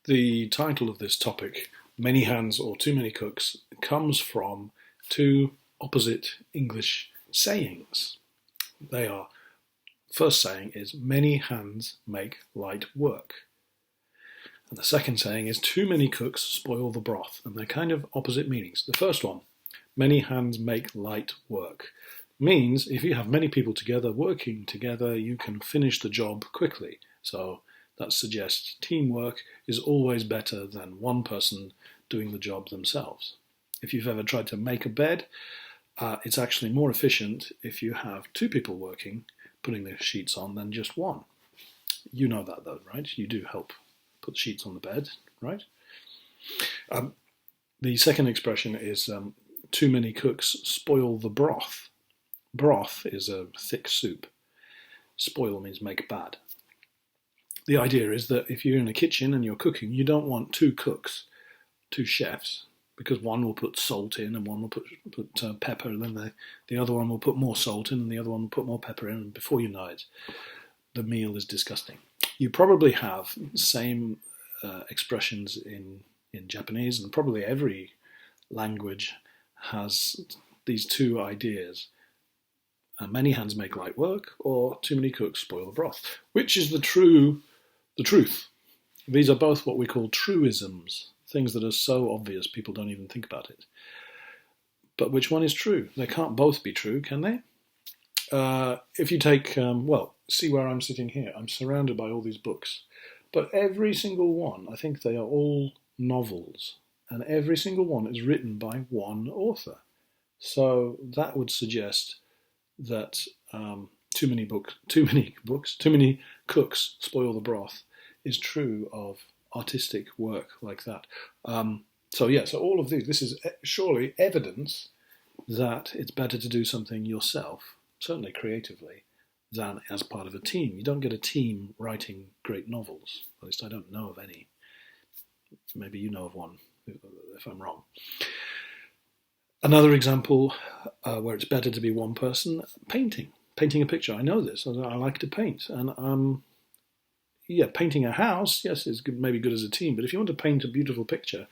The title of this topic, Many Hands or Too Many Cooks, comes from two opposite English sayings. They are, first saying is, many hands make light work. And the second saying is, too many cooks spoil the broth. And they're kind of opposite meanings. The first one, many hands make light work, means if you have many people together working together, you can finish the job quickly. So that suggests teamwork is always better than one person doing the job themselves. If you've ever tried to make a bed, it's actually more efficient if you have two people working, putting the sheets on, than just one. You know that though, right? You do help put the sheets on the bed, right? The second expression is too many cooks spoil the broth. Broth is a thick soup. Spoil means make bad. The idea is that if you're in a kitchen and you're cooking, you don't want two cooks, two chefs, because one will put salt in and one will put pepper, and then the other one will put more salt in and the other one will put more pepper in, and before you know it, the meal is disgusting. You probably have the same expressions in Japanese, and probably every language has these two ideas. Many hands make light work, or too many cooks spoil the broth. Which is the truth? These are both what we call truisms, things that are so obvious people don't even think about it. But which one is true? They can't both be true, can they? If you take, see where I'm sitting here. I'm surrounded by all these books. But every single one, I think they are all novels. And every single one is written by one author. So that would suggest that too many cooks spoil the broth is true of artistic work like that. So all of this is surely evidence that it's better to do something yourself, certainly creatively, than as part of a team. You don't get a team writing great novels. At least I don't know of any. Maybe you know of one, if I'm wrong. Another example where it's better to be one person, painting a picture. I know this. I like to paint. And painting a house, yes, is maybe good as a team. But if you want to paint a beautiful picture,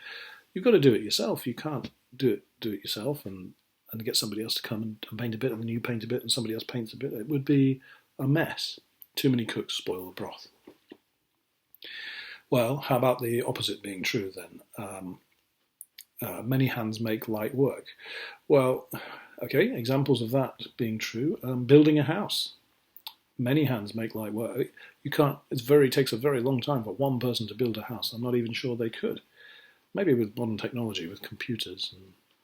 you've got to do it yourself. You can't do it yourself and get somebody else to come and paint a bit, and then you paint a bit and somebody else paints a bit. It would be a mess. Too many cooks spoil the broth. Well, how about the opposite being true then? Many hands make light work. Well, okay, examples of that being true. Building a house. Many hands make light work. It takes a very long time for one person to build a house. I'm not even sure they could. Maybe with modern technology, with computers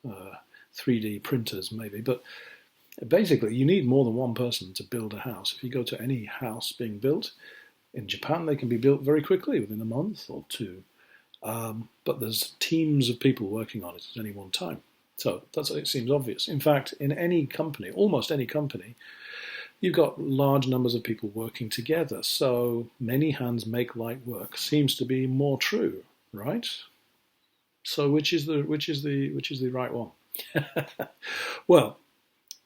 and 3D printers, maybe. But basically, you need more than one person to build a house. If you go to any house being built, in Japan, they can be built very quickly, within a month or two. But there's teams of people working on it at any one time. So it seems obvious. In fact, in any company, almost any company, you've got large numbers of people working together. So many hands make light work seems to be more true, right? So which is the right one? Well,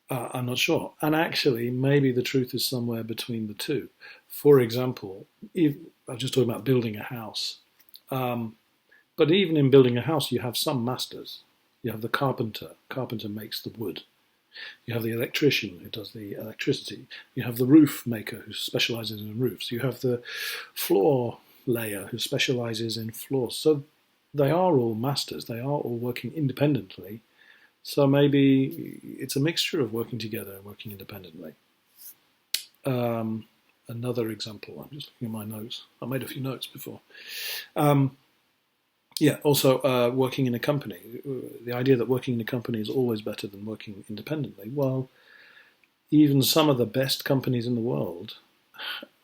I'm not sure. And actually, maybe the truth is somewhere between the two. For example, I was just talking about building a house. But even in building a house, you have some masters. You have the carpenter. Carpenter makes the wood. You have the electrician who does the electricity. You have the roof maker who specializes in roofs. You have the floor layer who specializes in floors. So they are all masters. They are all working independently. So maybe it's a mixture of working together and working independently. Another example, I'm just looking at my notes. I made a few notes before. Also working in a company. The idea that working in a company is always better than working independently. Well, even some of the best companies in the world,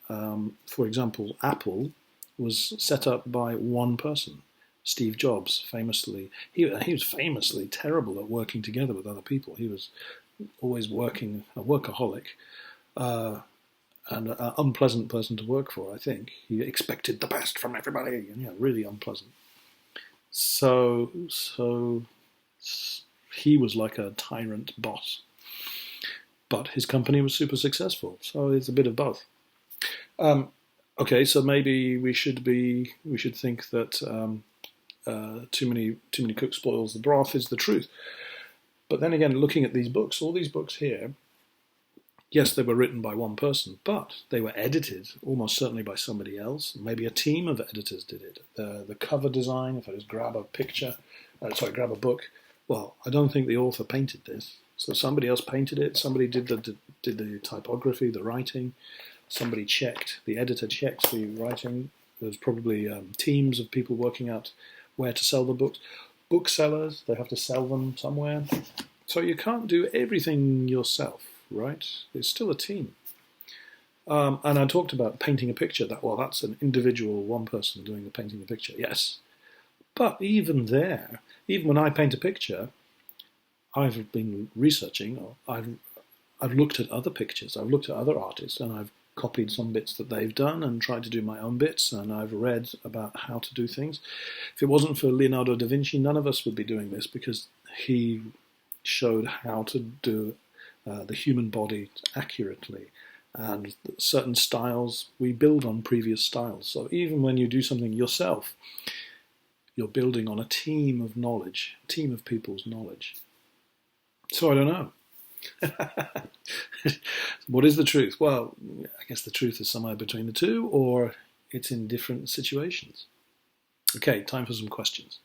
for example, Apple, was set up by one person. Steve Jobs, famously, he was famously terrible at working together with other people. He was always working, a workaholic, and an unpleasant person to work for, I think. He expected the best from everybody, and really unpleasant. So he was like a tyrant boss. But his company was super successful, so it's a bit of both. Okay, so maybe we should think that too many cooks spoils the broth is the truth. But then again, looking at these books, all these books here, yes, they were written by one person, but they were edited almost certainly by somebody else. Maybe a team of editors did it. The cover design, if I just grab a grab a book, well, I don't think the author painted this. So somebody else painted it. Somebody did the typography, the writing. Somebody checked. The editor checked the writing. There's probably teams of people working out where to sell the books. Booksellers, they have to sell them somewhere. So you can't do everything yourself, right? It's still a team. And I talked about painting a picture. That's an individual, one person doing the painting the picture. Yes, but even there, even when I paint a picture, I've been researching. Or I've looked at other pictures. I've looked at other artists, and I've copied some bits that they've done and tried to do my own bits. And I've read about how to do things. If it wasn't for Leonardo da Vinci, none of us would be doing this, because he showed how to do the human body accurately. And certain styles, we build on previous styles. So even when you do something yourself, you're building on a team of knowledge, a team of people's knowledge. So I don't know. What is the truth? Well, I guess the truth is somewhere between the two, or it's in different situations. Okay, time for some questions.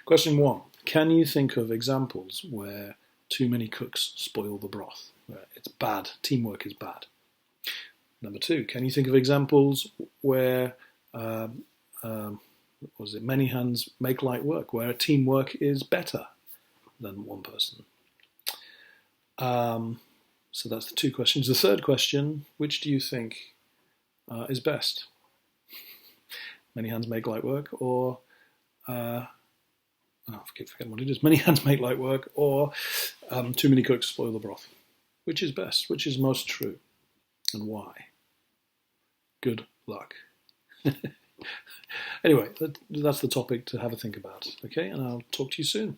Question 1. Can you think of examples where too many cooks spoil the broth? Where it's bad, teamwork is bad. Number 2, can you think of examples where many hands make light work, where teamwork is better than one person? So that's the 2 questions. The 3rd question, which do you think is best? Many hands make light work, or I keep forgetting what it is. Many hands make light work, or too many cooks spoil the broth. Which is best? Which is most true? And why? Good luck. Anyway, that's the topic to have a think about. Okay, and I'll talk to you soon.